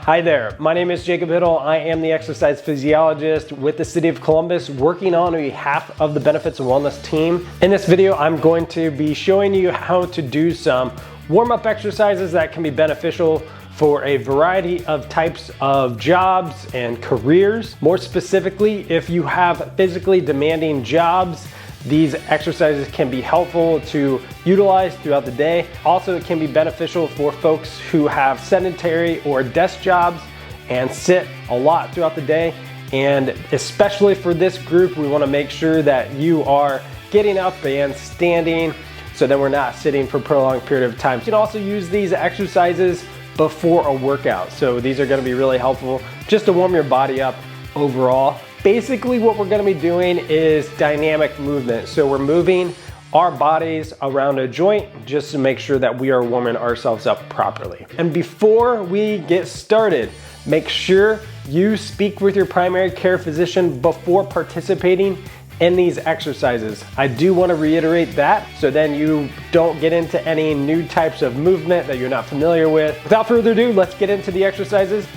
Hi there, my name is Jacob Hiddle. I am the exercise physiologist with the City of Columbus, working on behalf of the Benefits and Wellness team. In this video, I'm going to be showing you how to do some warm-up exercises that can be beneficial for a variety of types of jobs and careers. More specifically, if you have physically demanding jobs, these exercises can be helpful to utilize throughout the day. Also, it can be beneficial for folks who have sedentary or desk jobs and sit a lot throughout the day. And especially for this group, we want to make sure that you are getting up and standing so that we're not sitting for a prolonged period of time. You can also use these exercises before a workout. So these are going to be really helpful just to warm your body up overall. Basically, what we're going to be doing is dynamic movement. So we're moving our bodies around a joint just to make sure that we are warming ourselves up properly. And before we get started, make sure you speak with your primary care physician before participating in these exercises. I do want to reiterate that so then you don't get into any new types of movement that you're not familiar with. Without further ado, let's get into the exercises.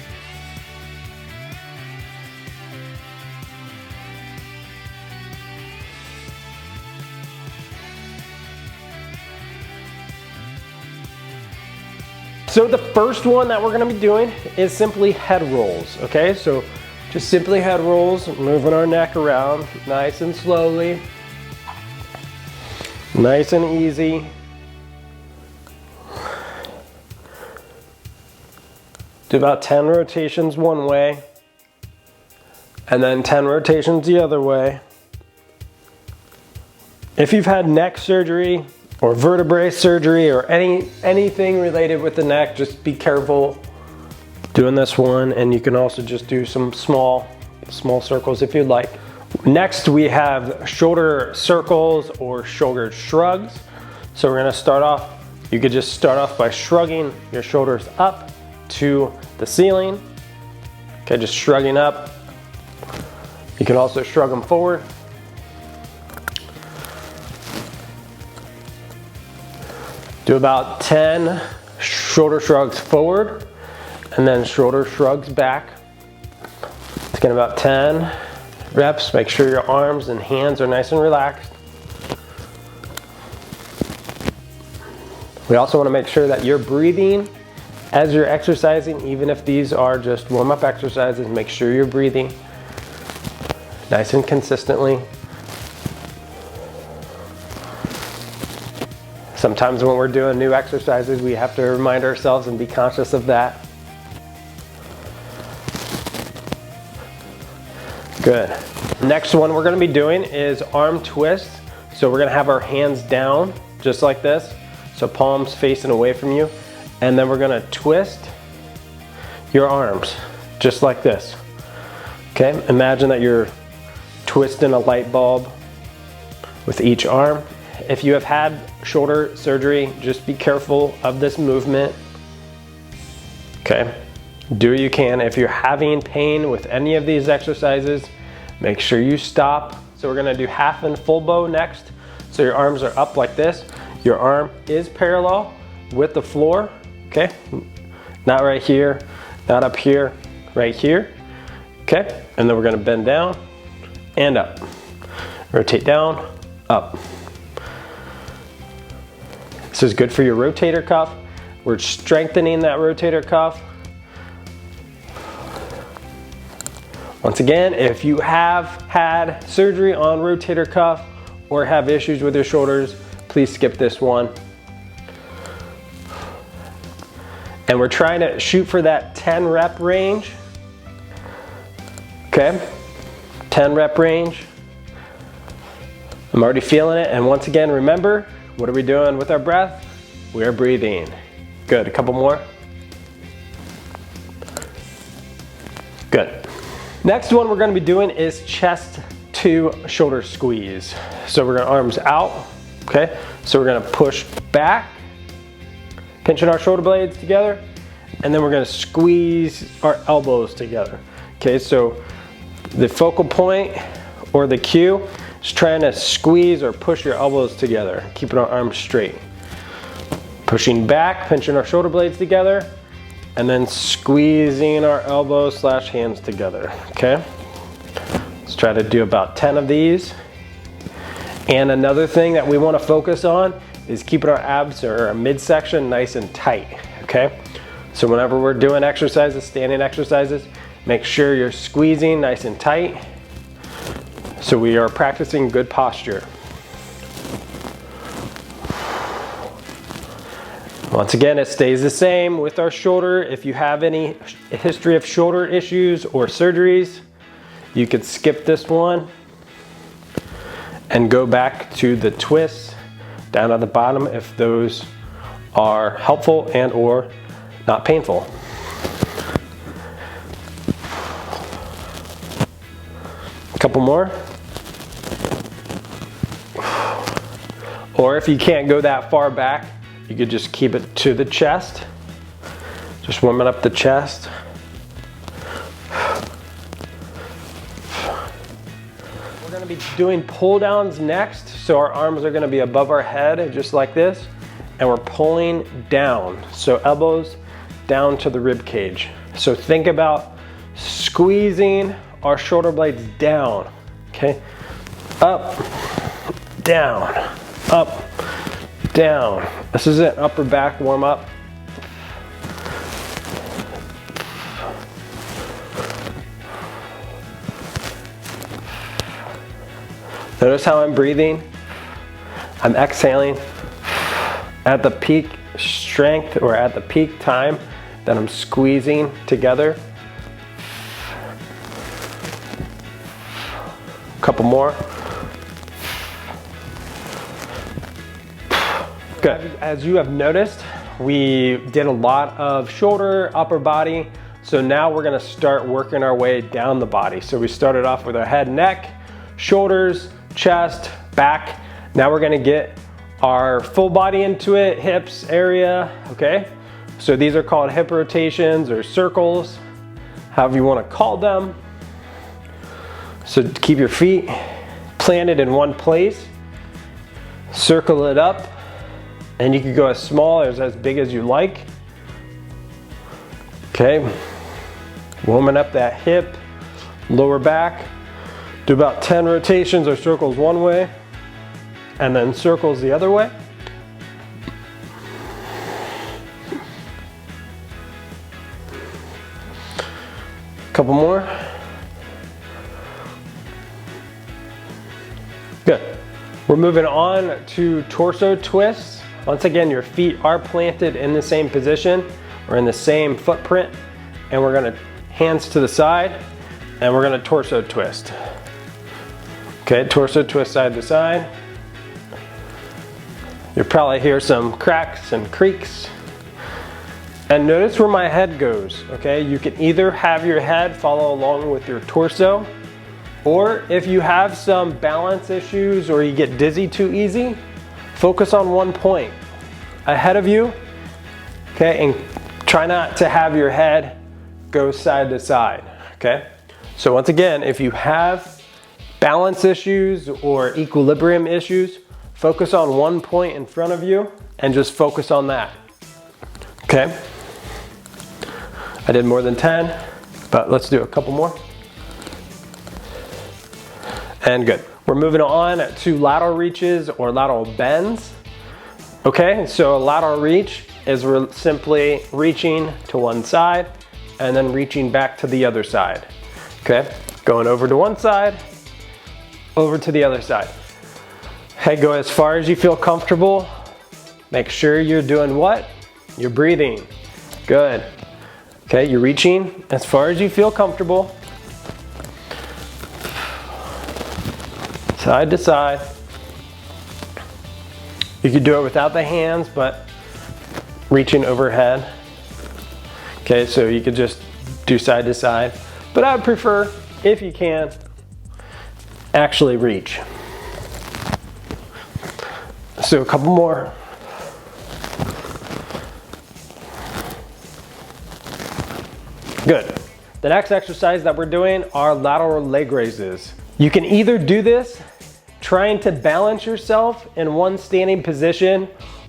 So the first one that we're gonna be doing is simply head rolls, okay? So just simply head rolls, moving our neck around nice and slowly, nice and easy. Do about 10 rotations one way, and then 10 rotations the other way. If you've had neck surgery, or vertebrae surgery, or anything related with the neck, just be careful doing this one. And you can also just do some small circles if you'd like. Next, we have shoulder circles or shoulder shrugs. So we're gonna start off, you could just start off by shrugging your shoulders up to the ceiling. Okay, just shrugging up. You can also shrug them forward. Do about 10 shoulder shrugs forward and then shoulder shrugs back. Let's get about 10 reps. Make sure your arms and hands are nice and relaxed. We also want to make sure that you're breathing as you're exercising, even if these are just warm-up exercises. Make sure you're breathing nice and consistently. Sometimes when we're doing new exercises, we have to remind ourselves and be conscious of that. Good. Next one we're going to be doing is arm twist. So we're going to have our hands down just like this. So palms facing away from you. And then we're going to twist your arms just like this. Okay, imagine that you're twisting a light bulb with each arm. If you have had shoulder surgery, just be careful of this movement. Okay, do what you can. If you're having pain with any of these exercises, make sure you stop. So we're gonna do half and full bow next. So your arms are up like this. Your arm is parallel with the floor, okay? Not right here, not up here, right here, okay? And then we're gonna bend down and up. Rotate down, up. This is good for your rotator cuff. We're strengthening that rotator cuff. Once again, if you have had surgery on rotator cuff or have issues with your shoulders, please skip this one. And we're trying to shoot for that 10 rep range. Okay, 10 rep range. I'm already feeling it. And once again, remember, what are we doing with our breath? We are breathing. Good, a couple more. Good. Next one we're gonna be doing is chest to shoulder squeeze. So we're gonna arms out, okay? So we're gonna push back, pinching our shoulder blades together, and then we're gonna squeeze our elbows together. Okay, so the focal point or the cue is trying to squeeze or push your elbows together, keeping our arms straight. Pushing back, pinching our shoulder blades together, and then squeezing our elbows / hands together, okay? Let's try to do about 10 of these. And another thing that we want to focus on is keeping our abs or our midsection nice and tight, okay? So whenever we're doing exercises, standing exercises, make sure you're squeezing nice and tight so we are practicing good posture. Once again, it stays the same with our shoulder. If you have any history of shoulder issues or surgeries, you could skip this one and go back to the twists down at the bottom if those are helpful and or not painful. A couple more. Or if you can't go that far back, you could just keep it to the chest. Just warming up the chest. We're gonna be doing pull downs next. So our arms are gonna be above our head, just like this. And we're pulling down. So elbows down to the rib cage. So think about squeezing our shoulder blades down, okay? Up, down, up, down. This is an upper back warm up. Notice how I'm breathing. I'm exhaling at the peak strength or at the peak time that I'm squeezing together. A couple more. Good. As you have noticed, we did a lot of shoulder, upper body. So now we're gonna start working our way down the body. So we started off with our head, neck, shoulders, chest, back. Now we're gonna get our full body into it, hips area, okay? So these are called hip rotations or circles, however you wanna call them. So keep your feet planted in one place, circle it up, and you can go as small or as big as you like. Okay, warming up that hip, lower back. Do about 10 rotations or circles one way, and then circles the other way. Couple more. Good. We're moving on to torso twists. Once again, your feet are planted in the same position or in the same footprint, and we're gonna hands to the side, and we're gonna torso twist. Okay, torso twist side to side. You'll probably hear some cracks and creaks. And notice where my head goes, okay? You can either have your head follow along with your torso, or if you have some balance issues or you get dizzy too easy, focus on one point ahead of you, okay? And try not to have your head go side to side, okay? So once again, if you have balance issues or equilibrium issues, focus on one point in front of you and just focus on that, okay? I did more than 10, but let's do a couple more. And good. We're moving on to lateral reaches or lateral bends. Okay, so a lateral reach is we're simply reaching to one side and then reaching back to the other side. Okay, going over to one side, over to the other side. Hey, go as far as you feel comfortable. Make sure you're doing what? You're breathing. Good. Okay, you're reaching as far as you feel comfortable. Side to side. You could do it without the hands, but reaching overhead. Okay, so you could just do side to side. But I would prefer, if you can, actually reach. So a couple more. Good. The next exercise that we're doing are lateral leg raises. You can either do this trying to balance yourself in one standing position,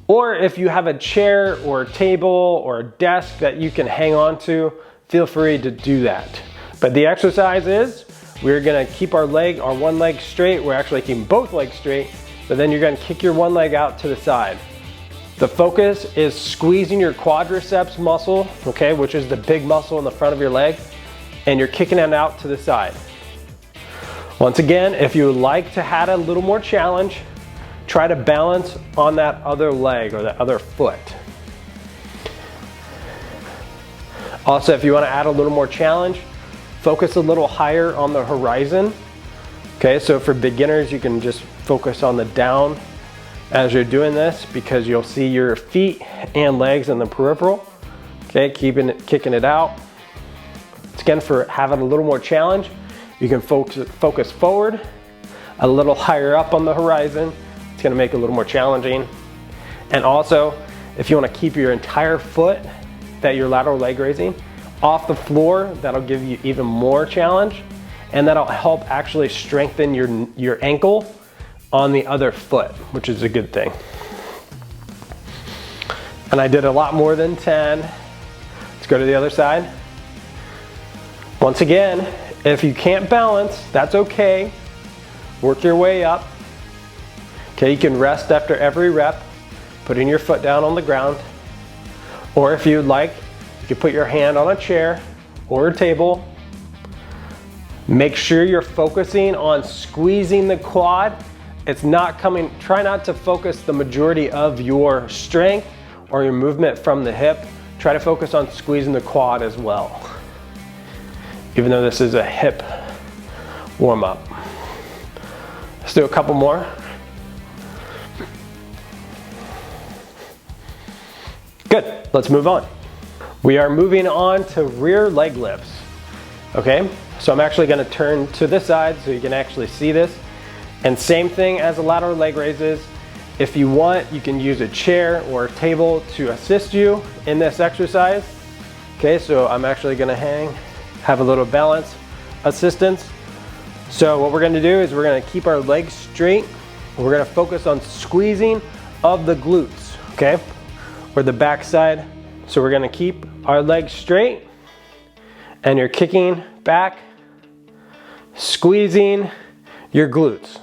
Or if you have a chair or a table or a desk that you can hang on to, feel free to do that. But the exercise is, we're gonna keep our one leg straight. We're actually keeping both legs straight, but then you're gonna kick your one leg out to the side. The focus is squeezing your quadriceps muscle, okay, which is the big muscle in the front of your leg, and you're kicking it out to the side. Once again, if you would like to add a little more challenge, try to balance on that other leg or that other foot. Also, if you want to add a little more challenge, focus a little higher on the horizon. Okay, so for beginners, you can just focus on the down as you're doing this, because you'll see your feet and legs in the peripheral. Okay, kicking it out. It's again for having a little more challenge. You can focus forward, a little higher up on the horizon. It's gonna make it a little more challenging. And also, if you wanna keep your entire foot that you're lateral leg raising off the floor, that'll give you even more challenge, and that'll help actually strengthen your ankle on the other foot, which is a good thing. And I did a lot more than 10. Let's go to the other side. Once again, if you can't balance, that's okay. Work your way up. Okay, you can rest after every rep, putting your foot down on the ground. Or if you'd like, you can put your hand on a chair or a table. Make sure you're focusing on squeezing the quad. Try not to focus the majority of your strength or your movement from the hip. Try to focus on squeezing the quad as well, even though this is a hip warm up. Let's do a couple more. Good, let's move on. We are moving on to rear leg lifts. Okay, so I'm actually gonna turn to this side so you can actually see this. And same thing as the lateral leg raises. If you want, you can use a chair or a table to assist you in this exercise. Okay, so I'm actually gonna have a little balance assistance. So what we're gonna do is we're gonna keep our legs straight. We're gonna focus on squeezing of the glutes, okay? Or the back side. So we're gonna keep our legs straight, and you're kicking back, squeezing your glutes.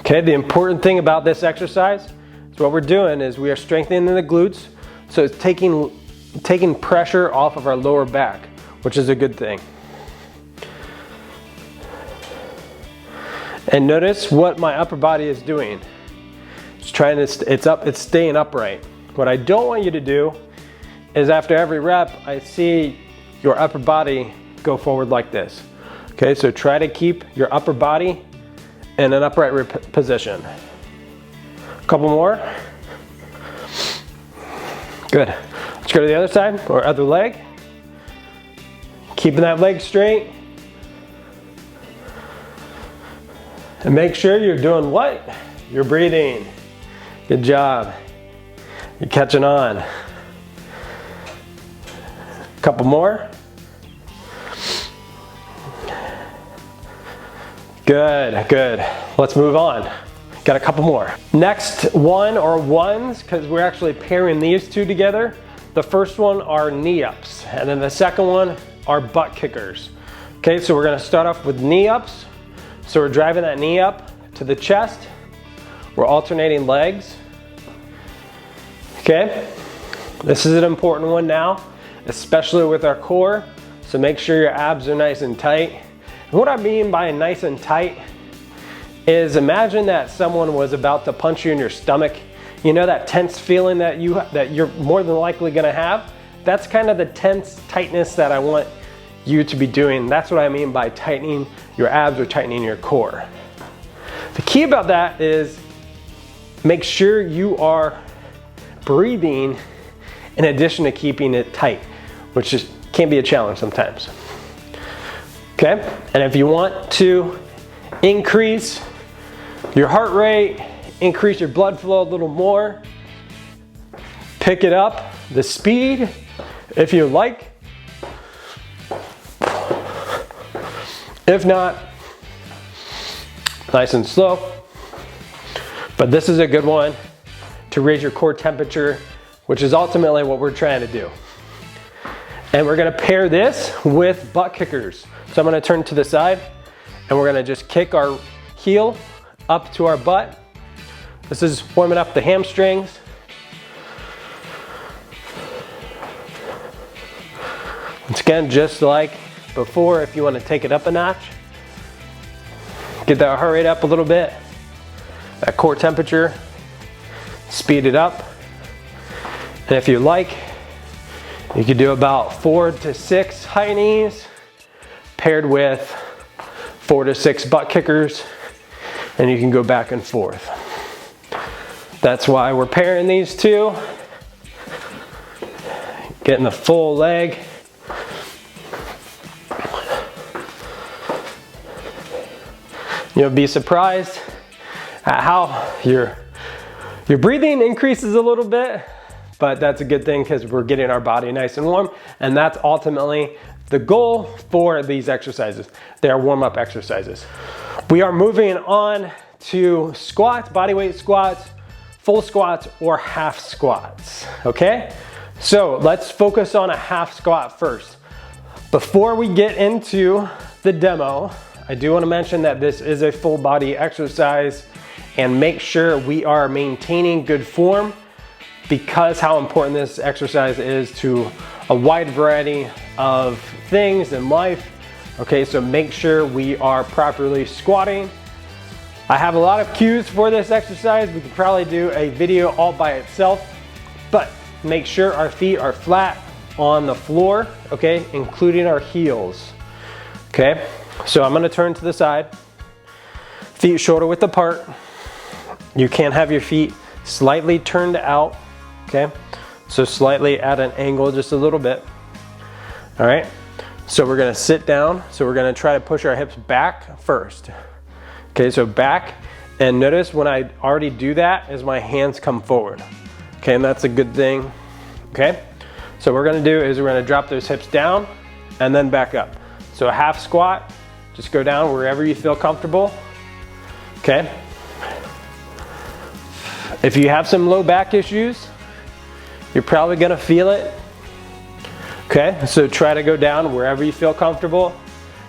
Okay, the important thing about this exercise is what we're doing is we are strengthening the glutes, so it's taking pressure off of our lower back, which is a good thing. And notice what my upper body is doing. It's staying upright. What I don't want you to do is after every rep, I see your upper body go forward like this. Okay, so try to keep your upper body in an upright position. A couple more. Good. Let's go to the other side, or other leg. Keeping that leg straight. And make sure you're doing what? You're breathing. Good job. You're catching on. A couple more. Good, good. Let's move on. Got a couple more. Next one are ones, because we're actually pairing these two together. The first one are knee ups, and then the second one are butt kickers. Okay, so we're gonna start off with knee ups. So we're driving that knee up to the chest. We're alternating legs. Okay, this is an important one now, especially with our core. So make sure your abs are nice and tight. And what I mean by nice and tight is imagine that someone was about to punch you in your stomach. You know that tense feeling that you're more than likely gonna have? That's kind of the tense tightness that I want you to be doing. That's what I mean by tightening your abs or tightening your core. The key about that is make sure you are breathing in addition to keeping it tight, which can be a challenge sometimes. Okay, and if you want to increase your heart rate, increase your blood flow a little more, pick it up, the speed, if you like. If not, nice and slow. But this is a good one to raise your core temperature, which is ultimately what we're trying to do. And we're gonna pair this with butt kickers. So I'm gonna turn to the side and we're gonna just kick our heel up to our butt. This is warming up the hamstrings. Once again, just like before, if you want to take it up a notch, get that heart rate up a little bit, that core temperature, speed it up. And if you like, you could do about 4 to 6 high knees paired with 4 to 6 butt kickers, and you can go back and forth. That's why we're pairing these two, getting the full leg. You'll be surprised at how your breathing increases a little bit, but that's a good thing because we're getting our body nice and warm, and that's ultimately the goal for these exercises. They are warm-up exercises. We are moving on to squats, bodyweight squats, full squats, or half squats, okay? So let's focus on a half squat first. Before we get into the demo, I do want to mention that this is a full body exercise, and make sure we are maintaining good form because how important this exercise is to a wide variety of things in life. Okay, so make sure we are properly squatting. I have a lot of cues for this exercise. We could probably do a video all by itself, but make sure our feet are flat on the floor, okay, including our heels. Okay, so I'm gonna turn to the side, feet shoulder width apart. You can have your feet slightly turned out, okay? So slightly at an angle, just a little bit. All right, so we're gonna sit down. So we're gonna try to push our hips back first. Okay, so back, and notice when I already do that is my hands come forward. Okay, and that's a good thing, okay? So what we're gonna do is we're gonna drop those hips down and then back up. So a half squat, just go down wherever you feel comfortable, okay? If you have some low back issues, you're probably gonna feel it, okay? So try to go down wherever you feel comfortable.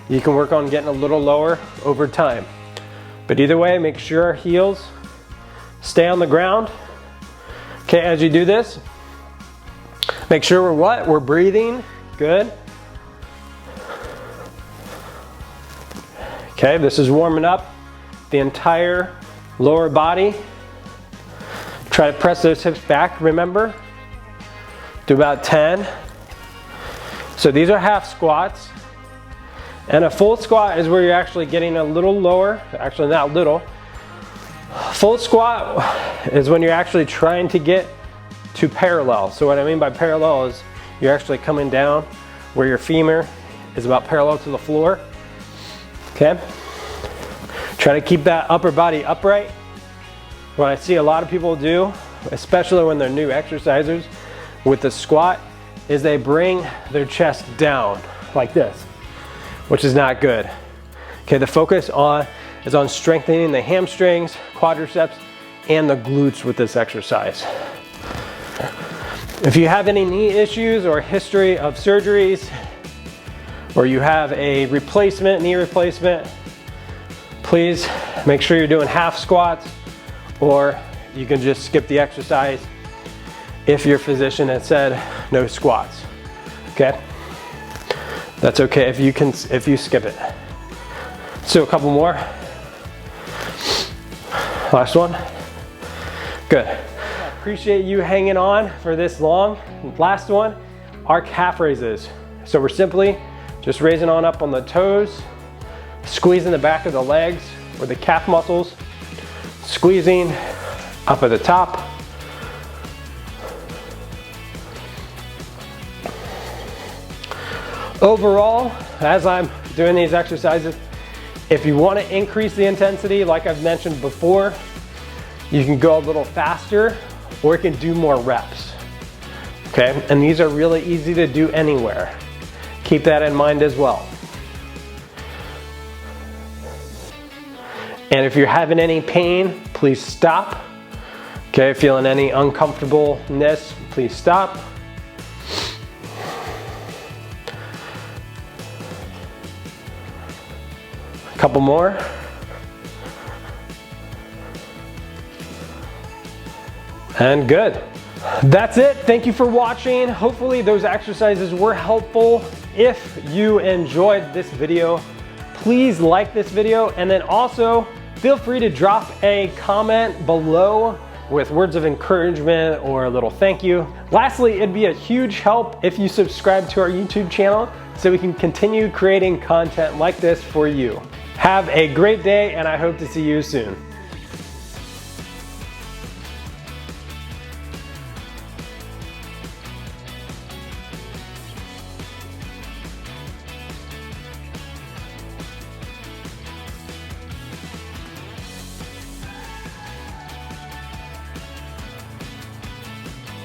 You can work on getting a little lower over time. But either way, make sure our heels stay on the ground. Okay, as you do this, make sure we're what? We're breathing, good. Okay, this is warming up the entire lower body. Try to press those hips back, remember. Do about 10. So these are half squats. And a full squat is where you're actually getting a little lower, actually not little. Full squat is when you're actually trying to get to parallel. So what I mean by parallel is you're actually coming down where your femur is about parallel to the floor. Okay? Try to keep that upper body upright. What I see a lot of people do, especially when they're new exercisers with the squat, is they bring their chest down like this, which is not good. Okay, the focus is on strengthening the hamstrings, quadriceps, and the glutes with this exercise. If you have any knee issues or history of surgeries, or you have a knee replacement, please make sure you're doing half squats, or you can just skip the exercise if your physician has said no squats, okay? That's okay if you skip it. So a couple more. Last one. Good. I appreciate you hanging on for this long. Last one, our calf raises. So we're simply just raising on up on the toes, squeezing the back of the legs or the calf muscles, squeezing up at the top. Overall, as I'm doing these exercises, if you want to increase the intensity, like I've mentioned before, you can go a little faster or you can do more reps. Okay, and these are really easy to do anywhere. Keep that in mind as well. And if you're having any pain, please stop. Okay, feeling any uncomfortableness, please stop. A couple more. And good. That's it. Thank you for watching. Hopefully those exercises were helpful. If you enjoyed this video, please like this video, and then also feel free to drop a comment below with words of encouragement or a little thank you. Lastly, it'd be a huge help if you subscribe to our YouTube channel so we can continue creating content like this for you. Have a great day, and I hope to see you soon.